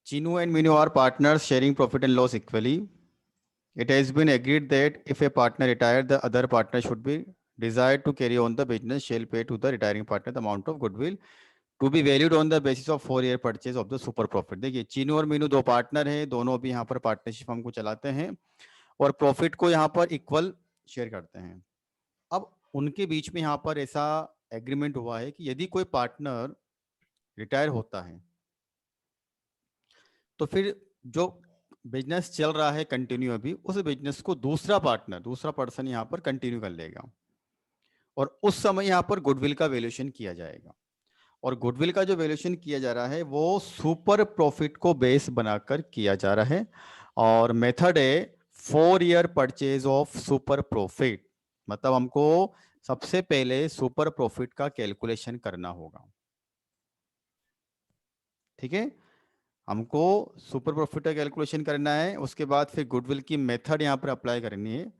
Chinu and Minu are partners sharing profit and loss equally. It has been agreed that if a partner retires, the other partner should be desired to carry on the business shall pay to the retiring partner the amount of goodwill to be valued on the basis of 4 year purchase of the super profit। देखिए चीनू और मीनू दो partner हैं, दोनों भी यहाँ पर partnership हमको चलाते हैं और प्रॉफिट को यहाँ पर इक्वल शेयर करते हैं। अब उनके बीच में यहाँ पर ऐसा एग्रीमेंट हुआ है कि यदि कोई पार्टनर रिटायर होता है तो फिर जो बिजनेस चल रहा है कंटिन्यू अभी उस बिजनेस को दूसरा पर्सन यहाँ पर कंटिन्यू कर लेगा और उस समय यहाँ पर गुडविल का वैल्यूएशन किया जाएगा। और गुडविल का जो वैल्यूएशन किया जा रहा है वो सुपर प्रॉफिट को बेस बनाकर किया जा रहा है और मेथड है 4 year purchase of super profit. मतलब हमको सबसे पहले सुपर प्रॉफिट का कैलकुलेशन करना होगा। ठीक है, हमको सुपर प्रॉफिट का कैलकुलेशन करना है, उसके बाद फिर गुडविल की मेथड यहाँ पर अप्लाई करनी है।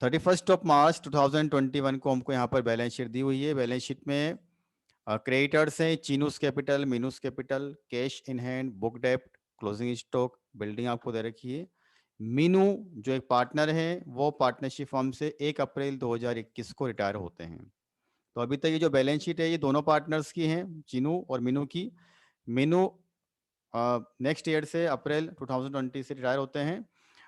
31 मार्च 2021 को हमको यहाँ पर बैलेंस शीट दी हुई है। बैलेंस शीट में क्रेडिटर्स हैं चीनूस capital, minus capital, cash in hand, book डेप्ट, क्लोजिंग स्टॉक, बिल्डिंग आपको दे रखी है। मीनू जो एक पार्टनर है वो पार्टनरशिप फर्म से 1 अप्रैल 2021 को रिटायर होते हैं। तो अभी तक ये जो बैलेंस शीट है ये दोनों पार्टनर्स की हैं, चीनू और मीनू की। मीनू नेक्स्ट ईयर से अप्रैल 2020 से रिटायर होते हैं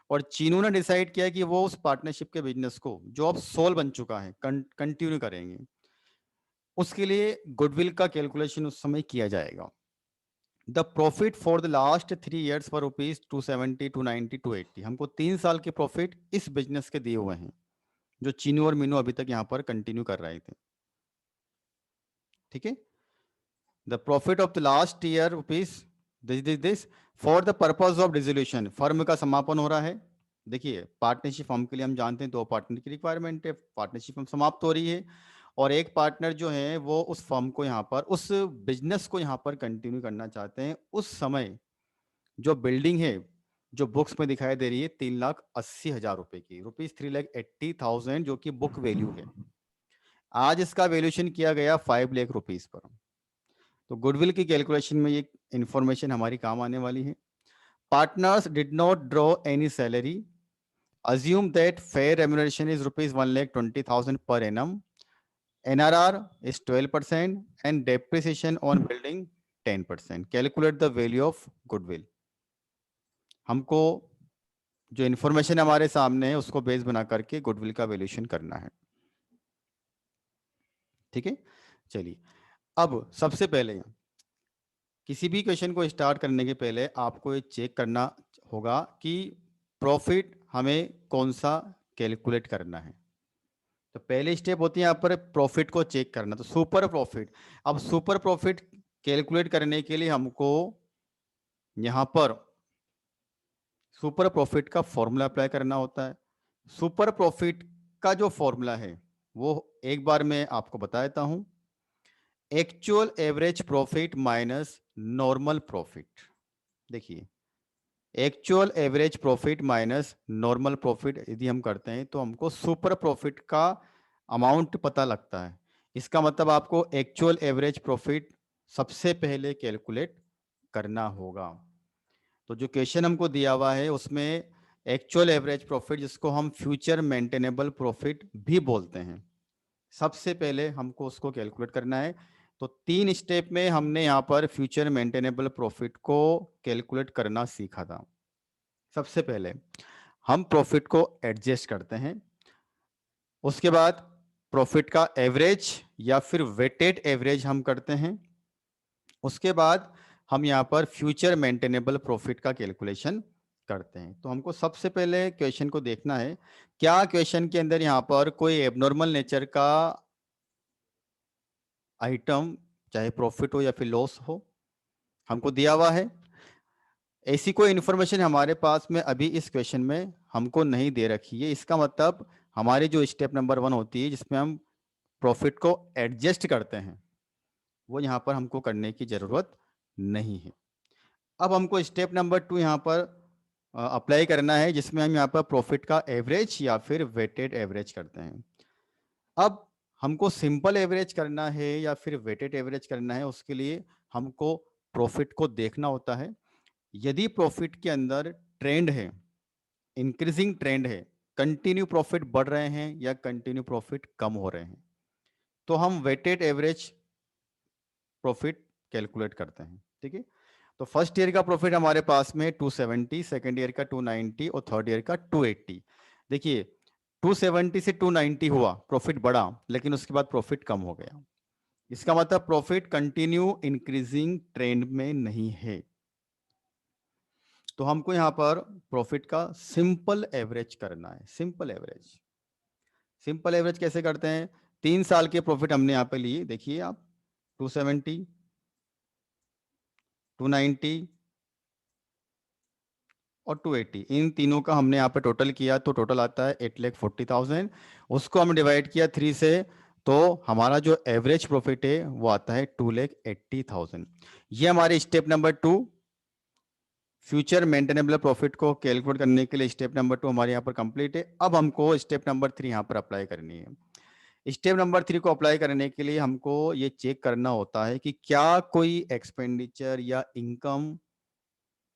और चीनू ने डिसाइड किया कि वो उस पार्टनरशिप के बिजनेस को जो अब सोल बन चुका है कंटिन्यू करेंगे। उसके लिए गुडविल का कैलकुलेशन उस समय किया जाएगा। The profit for the last 3 years for rupees 270, 290, 280। हमको 3 साल के प्रॉफिट इस बिजनेस के दिए हुए हैं जो चीनू और मीनू अभी तक यहाँ पर कंटिन्यू कर रहे थे। ठीक है, the profit of the last year rupees this for the purpose of dissolution. Firm का समापन हो रहा है। देखिए पार्टनरशिप फर्म के लिए हम जानते हैं 2 पार्टनर की रिक्वायरमेंट है। पार्टनरशिप फर्म समाप्त हो रही है और एक पार्टनर जो है वो उस फर्म को यहाँ पर उस बिजनेस को यहाँ पर कंटिन्यू करना चाहते हैं। उस समय जो बिल्डिंग है जो बुक्स में दिखाई दे रही है 3,80,000 रुपए की, रुपीज 3,80,000 जो कि बुक वैल्यू है। आज इसका वैल्यूएशन किया गया 5 लाख रुपीज पर। तो गुडविल की कैलकुलेशन में ये इंफॉर्मेशन हमारी काम आने वाली है। Partners did not draw any salary. Assume that fair remuneration is rupees 1,20,000 per annum. NRR is 12% and depreciation on building 10%. Calculate the value of goodwill. हमको जो इंफॉर्मेशन हमारे सामने है उसको बेस बना करके गुडविल का वैल्यूएशन करना है। ठीक है, चलिए अब सबसे पहले किसी भी क्वेश्चन को स्टार्ट करने के पहले आपको ये चेक करना होगा कि प्रॉफिट हमें कौन सा कैलकुलेट करना है। तो पहली स्टेप होती है यहाँ पर प्रॉफिट को चेक करना। तो सुपर प्रॉफिट, अब सुपर प्रॉफिट कैलकुलेट करने के लिए हमको यहाँ पर सुपर प्रॉफिट का फॉर्मूला अप्लाई करना होता है। सुपर प्रॉफिट का जो फॉर्मूला है वो एक बार मैं आपको बता देता हूं। Actual average profit minus normal profit. देखिए actual average profit minus normal profit यदि हम करते हैं तो हमको सुपर प्रॉफिट का अमाउंट पता लगता है। इसका मतलब आपको एक्चुअल एवरेज प्रॉफिट सबसे पहले कैलकुलेट करना होगा। तो जो क्वेश्चन हमको दिया हुआ है उसमें एक्चुअल एवरेज प्रॉफिट जिसको हम फ्यूचर मेंटेनेबल प्रॉफिट भी बोलते हैं, सबसे पहले हमको उसको कैलकुलेट करना है। तो 3 स्टेप में हमने यहाँ पर फ्यूचर मेंटेनेबल प्रॉफिट को कैलकुलेट करना सीखा था। सबसे पहले हम प्रॉफिट को एडजस्ट करते हैं, उसके बाद प्रॉफिट का एवरेज या फिर वेटेड एवरेज हम करते हैं, उसके बाद हम यहाँ पर फ्यूचर मेंटेनेबल प्रॉफिट का कैलकुलेशन करते हैं। तो हमको सबसे पहले क्वेश्चन को देखना है क्या क्वेश्चन के अंदर यहाँ पर कोई एबनॉर्मल नेचर का आइटम चाहे प्रॉफिट हो या फिर लॉस हो हमको दिया हुआ है। ऐसी कोई इंफॉर्मेशन हमारे पास में अभी इस क्वेश्चन में हमको नहीं दे रखी है। इसका मतलब हमारी जो स्टेप नंबर 1 होती है जिसमें हम प्रॉफिट को एडजस्ट करते हैं वो यहाँ पर हमको करने की जरूरत नहीं है। अब हमको स्टेप नंबर 2 यहाँ पर अप्लाई करना है जिसमें हम यहाँ पर प्रॉफिट का एवरेज या फिर वेटेड एवरेज करते हैं। अब हमको सिंपल एवरेज करना है या फिर वेटेड एवरेज करना है उसके लिए हमको प्रॉफिट को देखना होता है। यदि प्रॉफिट के अंदर ट्रेंड है, इंक्रीजिंग ट्रेंड है, कंटिन्यू प्रॉफिट बढ़ रहे हैं या कंटिन्यू प्रॉफिट कम हो रहे हैं, तो हम वेटेड एवरेज प्रॉफिट कैलकुलेट करते हैं। ठीक है, तो फर्स्ट ईयर का प्रॉफिट हमारे पास में 270, सेकेंड ईयर का 290 और थर्ड ईयर का 280। देखिए 270 से 290 हुआ, प्रॉफिट बढ़ा, लेकिन उसके बाद प्रॉफिट कम हो गया। इसका मतलब प्रॉफिट कंटिन्यू इंक्रीजिंग ट्रेंड में नहीं है। तो हमको यहां पर प्रॉफिट का सिंपल एवरेज करना है। सिंपल एवरेज, सिंपल एवरेज कैसे करते हैं? 3 साल के प्रॉफिट हमने यहां पे लिए, देखिए आप, 270, 290 और 280, इन तीनों का हमने यहाँ पे टोटल किया तो टोटल आता है 8,40,000। उसको हम डिवाइड किया 3 से, तो हमारा जो एवरेज प्रॉफिट है वो आता है 2,80,000। ये हमारे step number 2, future maintainable profit को कैलकुलेट करने के लिए स्टेप नंबर 2 हमारे यहाँ पर कंप्लीट है। अब हमको स्टेप नंबर 3 यहाँ पर अप्लाई करनी है। स्टेप नंबर 3 को अप्लाई करने के लिए हमको ये चेक करना होता है कि क्या कोई एक्सपेंडिचर या इनकम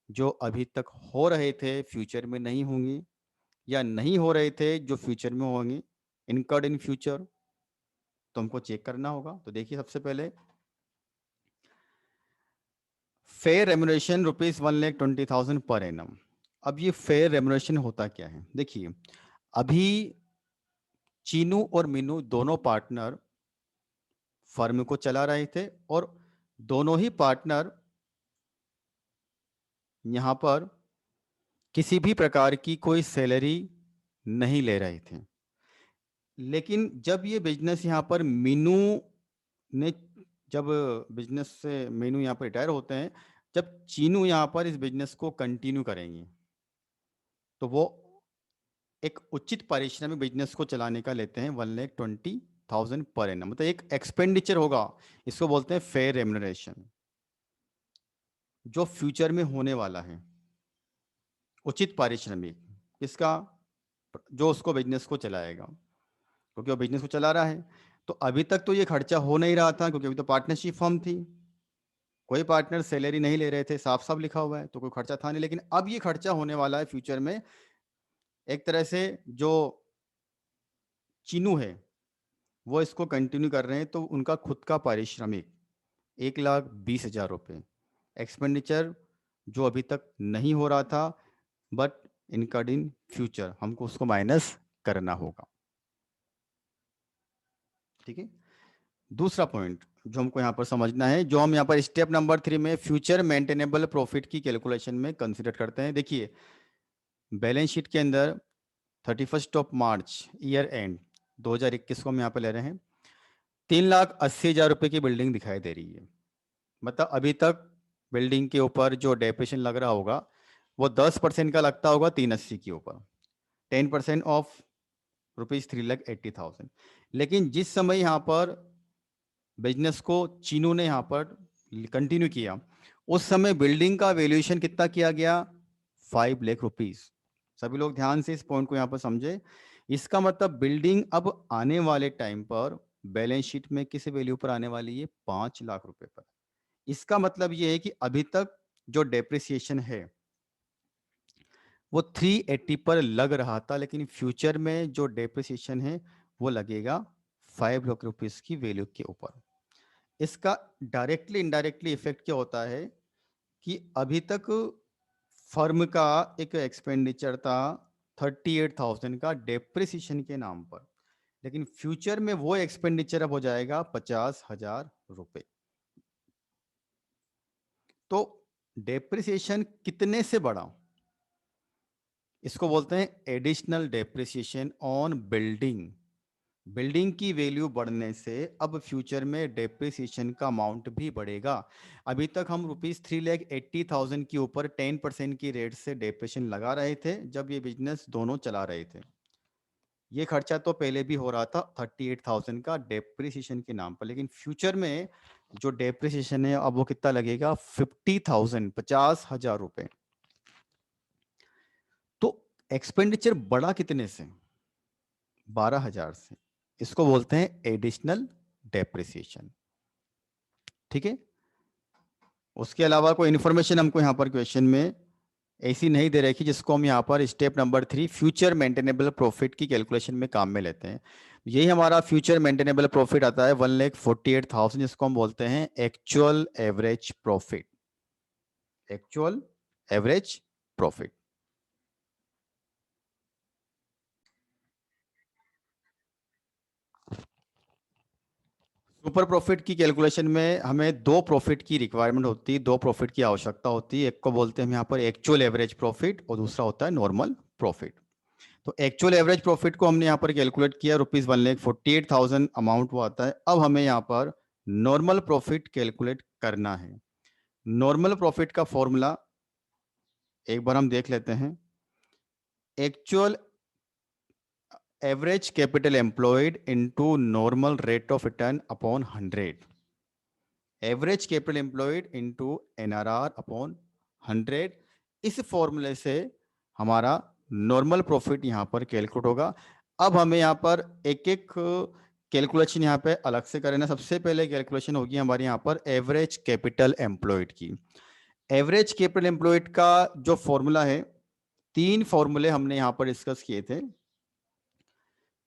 जो अभी तक हो रहे थे फ्यूचर में नहीं होंगी, या नहीं हो रहे थे जो फ्यूचर में होंगे, इनकर्ड इन फ्यूचर, तो हमको चेक करना होगा। तो देखिए सबसे पहले फेयर रेम्युनरेशन ₹1,20,000 पर एनम। अब ये फेयर रेम्युनरेशन होता क्या है? देखिए अभी चीनू और मीनू दोनों पार्टनर फर्म को चला रहे थे और दोनों ही पार्टनर यहां पर किसी भी प्रकार की कोई सैलरी नहीं ले रहे थे। लेकिन जब ये बिजनेस यहाँ पर मीनू ने, जब बिजनेस से मीनू यहाँ पर रिटायर होते हैं, जब चीनू यहाँ पर इस बिजनेस को कंटिन्यू करेंगी, तो वो एक उचित पारिश्रमिक बिजनेस को चलाने का लेते हैं 1,20,000 पर एनम। मतलब एक एक्सपेंडिचर होगा, इसको बोलते हैं फेयर रेम्युनरेशन, जो फ्यूचर में होने वाला है। उचित पारिश्रमिक किसका? जो उसको बिजनेस को चलाएगा, क्योंकि वो बिजनेस को चला रहा है। तो अभी तक तो ये खर्चा हो नहीं रहा था, क्योंकि अभी तो पार्टनरशिप फर्म थी, कोई पार्टनर सैलरी नहीं ले रहे थे, साफ साफ लिखा हुआ है, तो कोई खर्चा था नहीं। लेकिन अब ये खर्चा होने वाला है फ्यूचर में। एक तरह से जो चीनू है वो इसको कंटिन्यू कर रहे हैं, तो उनका खुद का पारिश्रमिक 1,20,000 रुपये, एक्सपेंडिचर जो अभी तक नहीं हो रहा था बट इनकर्ड इन फ्यूचर, हमको उसको माइनस करना होगा। ठीक है, दूसरा पॉइंट जो हमको यहाँ पर समझना है, जो हम यहाँ पर स्टेप नंबर 3 में फ्यूचर मेंटेनेबल प्रॉफिट की कैलकुलेशन में कंसीडर करते हैं। देखिए बैलेंस शीट के अंदर 31 मार्च ईयर एंड 2021 को हम यहाँ पर ले रहे हैं, 3,80,000 रुपये की बिल्डिंग दिखाई दे रही है। मतलब अभी तक बिल्डिंग के ऊपर जो डेप्रिसिएशन लग रहा होगा वो 10% का लगता होगा 380 के ऊपर, 10% ऑफ ₹3,80,000। लेकिन जिस समय यहाँ पर बिजनेस को चीनू ने यहाँ पर कंटिन्यू किया, उस समय बिल्डिंग का वैल्यूएशन कितना किया गया? 5,00,000 रुपीज। सभी लोग ध्यान से इस पॉइंट को यहाँ पर समझे। इसका मतलब बिल्डिंग अब आने वाले टाइम पर बैलेंस शीट में किस वैल्यू पर आने वाली है? 5,00,000 रुपए पर। इसका मतलब ये है कि अभी तक जो डेप्रिसिएशन है वो 380 पर लग रहा था, लेकिन फ्यूचर में जो डेप्रिसिएशन है वो लगेगा 5,00,000 रुपीज की वैल्यू के ऊपर। इसका डायरेक्टली इनडायरेक्टली इफेक्ट क्या होता है कि अभी तक फर्म का एक एक्सपेंडिचर था 38,000 का डेप्रिसिएशन के नाम पर, लेकिन फ्यूचर में वो एक्सपेंडिचर अब हो जाएगा 50,000 रुपए। तो डेप्रिसिएशन कितने से बढ़ा? इसको बोलते हैं additional depreciation on building. Building की वैल्यू बढ़ने से अब फ्यूचर में डेप्रिसिएशन का अमाउंट भी बढ़ेगा। अभी तक हम ₹3,80,000 के ऊपर 10% की रेट से डेप्रिसिएशन लगा रहे थे जब ये बिजनेस दोनों चला रहे थे। ये खर्चा तो पहले भी हो रहा था 38,000 का डेप्रिसिएशन के नाम पर, लेकिन फ्यूचर में जो डेप्रिसिएशन है अब वो कितना लगेगा? 50,000, 50,000 रुपए। तो एक्सपेंडिचर बढ़ा कितने से? 12,000 से। इसको बोलते हैं एडिशनल डेप्रिसिएशन। ठीक है, उसके अलावा कोई इन्फॉर्मेशन हमको यहाँ पर क्वेश्चन में ऐसी नहीं दे रखी जिसको हम यहाँ पर step number 3 future maintainable profit की कैलकुलेशन में काम में लेते हैं। यही हमारा फ्यूचर मेंटेनेबल प्रॉफिट आता है 1,48,000, जिसको हम बोलते हैं actual average profit. Actual average profit. Super profit की कैलकुलेशन में हमें दो प्रॉफिट की रिक्वायरमेंट होती है, दो प्रॉफिट की आवश्यकता होती है। एक को बोलते हैं हम यहाँ पर एक्चुअल एवरेज प्रॉफिट और दूसरा होता है नॉर्मल प्रॉफिट। तो एक्चुअल एवरेज प्रॉफिट को हमने यहाँ पर कैलकुलेट किया, ₹1,48,000 अमाउंट वो आता है। अब हमें यहाँ पर नॉर्मल प्रॉफिट कैलकुलेट करना है। नॉर्मल प्रॉफिट का फॉर्मूला एक बार हम देख लेते हैं। Actual average capital employed into normal rate of return upon 100। Average capital employed into NRR upon 100। इस फॉर्मूले से हमारा नॉर्मल प्रॉफिट यहाँ पर कैलकुलेट होगा। अब हमें यहाँ पर एक एक कैलकुलेशन यहाँ पे अलग से करना। सबसे पहले कैलकुलेशन होगी हमारे यहाँ पर एवरेज कैपिटल एम्प्लॉयड की। एवरेज कैपिटल एम्प्लॉयड का जो फॉर्मूला है, तीन फॉर्मूले हमने यहाँ पर डिस्कस किए थे।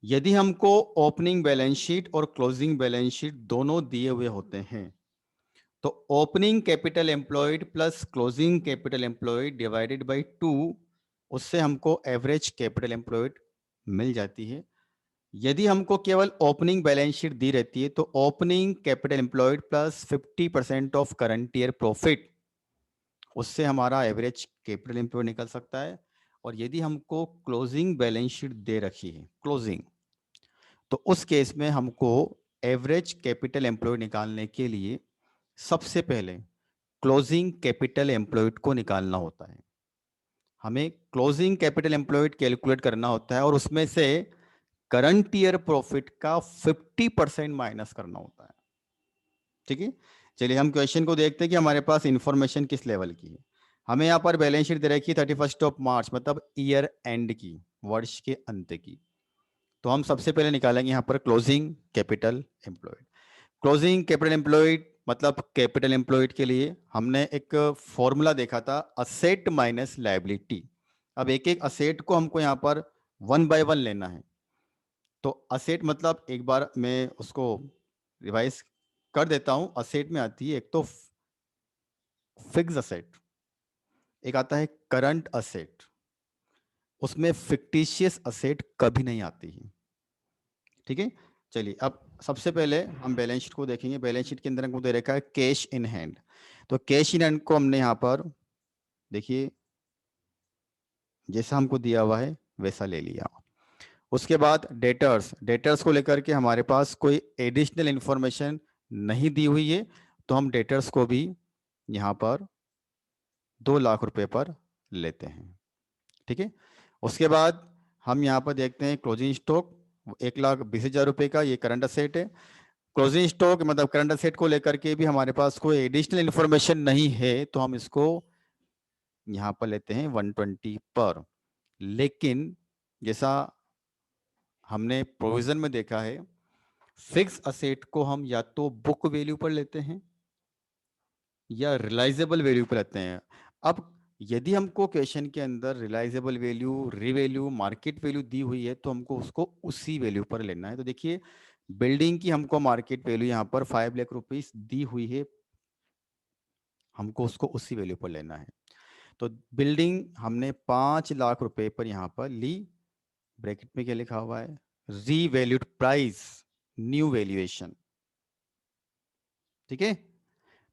यदि हमको ओपनिंग बैलेंस शीट और क्लोजिंग बैलेंस शीट दोनों दिए हुए होते हैं तो opening capital employed plus closing capital employed divided by 2, उससे हमको एवरेज कैपिटल एम्प्लॉयड मिल जाती है। यदि हमको केवल ओपनिंग बैलेंस शीट दी रहती है तो opening capital employed plus 50% of current year profit, उससे हमारा एवरेज कैपिटल एम्प्लॉयड निकल सकता है। और यदि हमको क्लोजिंग बैलेंस शीट दे रखी है क्लोजिंग, तो उस केस में हमको एवरेज कैपिटल एम्प्लॉयड निकालने के लिए सबसे पहले क्लोजिंग कैपिटल एम्प्लॉयड को निकालना होता है। हमें क्लोजिंग कैपिटल एम्प्लॉयड कैलकुलेट करना होता है और उसमें से करंट ईयर प्रॉफिट का 50% माइनस करना होता है। ठीक है, चलिए हम क्वेश्चन को देखते हैं कि हमारे पास इंफॉर्मेशन किस लेवल की है। हमें यहाँ पर बैलेंस शीट दे रखी है 31 मार्च, मतलब ईयर एंड की, वर्ष के अंत की। तो हम सबसे पहले निकालेंगे यहाँ पर closing capital employed. Closing capital employed मतलब कैपिटल एम्प्लॉयड के लिए हमने एक फॉर्मूला देखा था, असेट माइनस लायबिलिटी। अब एक एक असेट को हमको यहाँ पर 1 बाय 1 लेना है। तो असेट मतलब एक बार मैं उसको रिवाइज कर देता हूं। असेट में आती है एक तो फिक्स असेट, एक आता है करंट असेट, उसमें फिक्टिशियस असेट कभी नहीं आती है। ठीक है, चलिए अब सबसे पहले हम बैलेंस शीट को देखेंगे। बैलेंस शीट के अंदर हमको दे रखा है कैश इन हैंड। तो कैश इन हैंड को हमने यहाँ पर देखिए जैसा हमको दिया हुआ है वैसा ले लिया। उसके बाद डेटर्स, डेटर्स को लेकर के हमारे पास कोई एडिशनल इंफॉर्मेशन नहीं दी हुई है, तो हम डेटर्स को भी यहाँ पर 2 लाख रुपए पर लेते हैं। ठीक है, उसके बाद हम यहाँ पर देखते हैं क्लोजिंग स्टॉक 1,20,000 रुपए का, ये करंट असेट है। क्लोजिंग स्टॉक मतलब करंट असेट को लेकर के भी हमारे पास कोई एडिशनल इंफॉर्मेशन नहीं है, तो हम इसको यहाँ पर लेते हैं 120 पर। लेकिन जैसा हमने प्रोविजन में देखा है, फिक्स असेट को हम या तो बुक वैल्यू पर लेते हैं या रिलाइजेबल वैल्यू पर लेते हैं। अब यदि हमको क्वेश्चन के अंदर realisable value, revalue, market value दी हुई है तो हमको उसको उसी वैल्यू पर लेना है। तो देखिए बिल्डिंग की हमको मार्केट वैल्यू यहाँ पर 5 लाख रुपीस दी हुई है, हमको उसको उसी वैल्यू पर लेना है। तो बिल्डिंग हमने 5 लाख रुपए पर यहाँ पर ली। ब्रैकेट में क्या लिखा हुआ है, रीवैल्यूड प्राइस, न्यू वैल्यूएशन। ठीक है,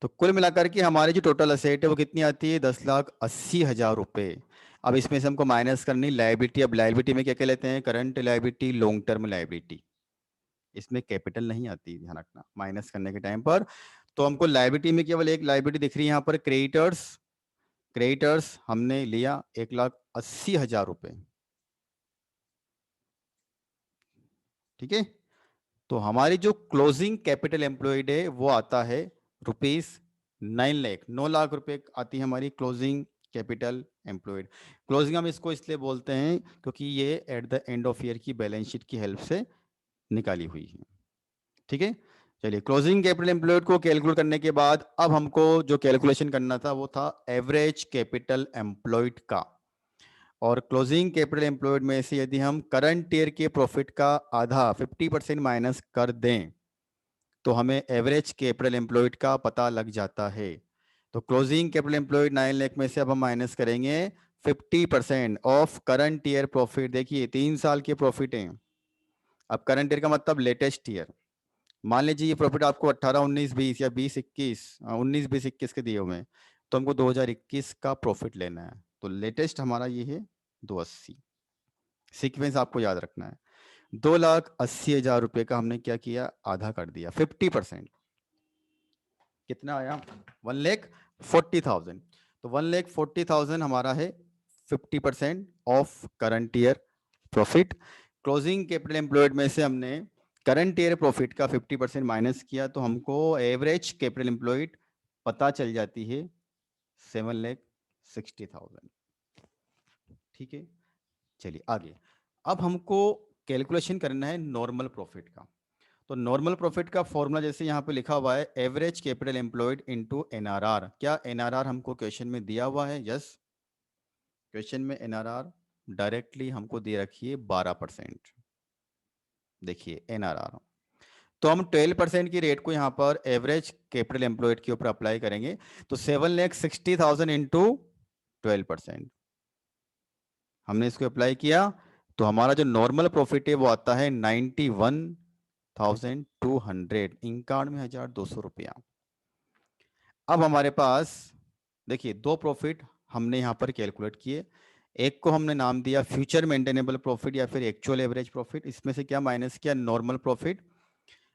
तो कुल मिलाकर के हमारी जो टोटल असेट है वो कितनी आती है, 10,80,000 रुपए। अब इसमें से हमको माइनस करनी लायबिलिटी। अब लायबिलिटी में क्या क्या लेते हैं, current liability, long term liability. इसमें कैपिटल नहीं आती, ध्यान रखना माइनस करने के टाइम पर। तो हमको लायबिलिटी में केवल एक लायबिलिटी दिख रही है यहाँ पर, क्रेडिटर्स। क्रेडिटर्स हमने लिया 1,80,000 रुपए। ठीक है, तो हमारी जो क्लोजिंग कैपिटल एम्प्लॉयड है वो आता है ₹9 लाख, 9 लाख रुपए आती है हमारी क्लोजिंग कैपिटल एम्प्लॉयड। क्लोजिंग हम इसको इसलिए बोलते हैं क्योंकि ये at the end of year की बैलेंस शीट की हेल्प से निकाली हुई है। ठीक है, चलिए, क्लोजिंग कैपिटल एम्प्लॉयड को कैलकुलेट करने के बाद अब हमको जो कैलकुलेशन करना था वो था एवरेज कैपिटल एम्प्लॉयड का। और क्लोजिंग कैपिटल एम्प्लॉयड में से यदि हम करंट ईयर के प्रॉफिट का आधा 50% माइनस कर दें तो हमें एवरेज कैपिटल एम्प्लॉयड का पता लग जाता है। तो क्लोजिंग कैपिटल एम्प्लॉयड 9 लाख में से अब हम माइनस करेंगे 50% ऑफ करंट ईयर प्रॉफिट। देखिए 3 साल के प्रॉफिट हैं। अब करंट ईयर का मतलब लेटेस्ट ईयर। मान लीजिए ये प्रॉफिट आपको 18 19 20 या 20 21 19 20 21 के दिए हुए हैं, तो हमको 2021 का प्रॉफिट लेना है। तो लेटेस्ट हमारा ये है 280। सीक्वेंस आपको याद रखना है। 2,80,000 रुपए का हमने क्या किया, आधा कर दिया 50%। कितना आया, 1,40,000। तो 1,40,000 हमारा है 50% of current year profit. Closing capital employed में से हमने करंट ईयर प्रॉफिट का 50% माइनस किया तो हमको एवरेज कैपिटल एम्प्लॉयड पता चल जाती है 7,60,000। ठीक है, चलिए आगे। अब हमको कैलकुलेशन करना है नॉर्मल प्रॉफिट का। तो नॉर्मल प्रॉफिट का फॉर्मूला जैसे यहाँ पे लिखा हुआ है average capital employed into NRR. क्या एनआरआर हमको क्वेश्चन में दिया हुआ है? यस, क्वेश्चन में एनआरआर डायरेक्टली हमको दे रखी है 12%। देखिए एनआरआर, तो हम 12% की रेट को यहाँ पर एवरेज कैपिटल एम्प्लॉयड के ऊपर अप्लाई करेंगे। तो 7,60,000 इंटू 12%, हमने इसको अप्लाई किया तो हमारा जो नॉर्मल प्रॉफिट है वो आता है 91,200, 91,200 रुपया। अब हमारे पास देखिए दो प्रॉफिट हमने यहाँ पर कैलकुलेट किए। एक को हमने नाम दिया फ्यूचर मेंटेनेबल प्रॉफिट या फिर एक्चुअल एवरेज प्रॉफिट। इसमें से क्या माइनस किया, नॉर्मल प्रॉफिट।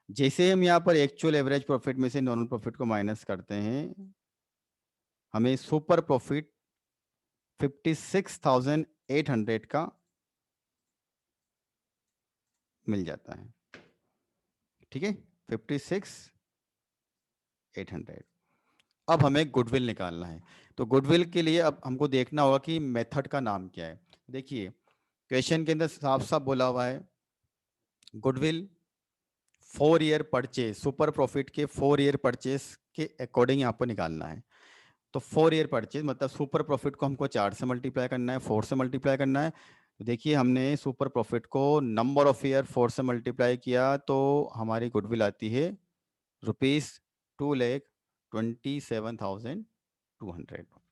जैसे हम यहाँ पर एक्चुअल एवरेज प्रॉफिट में से नॉर्मल प्रॉफिट को माइनस करते हैं, हमें सुपर प्रॉफिट 56,800 का मिल जाता है। ठीक है, 56,800। अब हमें गुडविल निकालना है। तो गुडविल के लिए अब हमको देखना होगा कि मेथड का नाम क्या है। देखिए क्वेश्चन के अंदर साफ साफ बोला हुआ है goodwill 4 year purchase, super profit के 4 ईयर परचेज के अकॉर्डिंग यहाँ पर निकालना है। तो 4 ईयर परचेज मतलब सुपर प्रॉफिट को हमको 4 से मल्टीप्लाई करना है, 4 से मल्टीप्लाई करना है। तो देखिए हमने सुपर प्रॉफिट को नंबर ऑफ ईयर 4 से मल्टीप्लाई किया तो हमारी गुडविल आती है ₹2,27,200।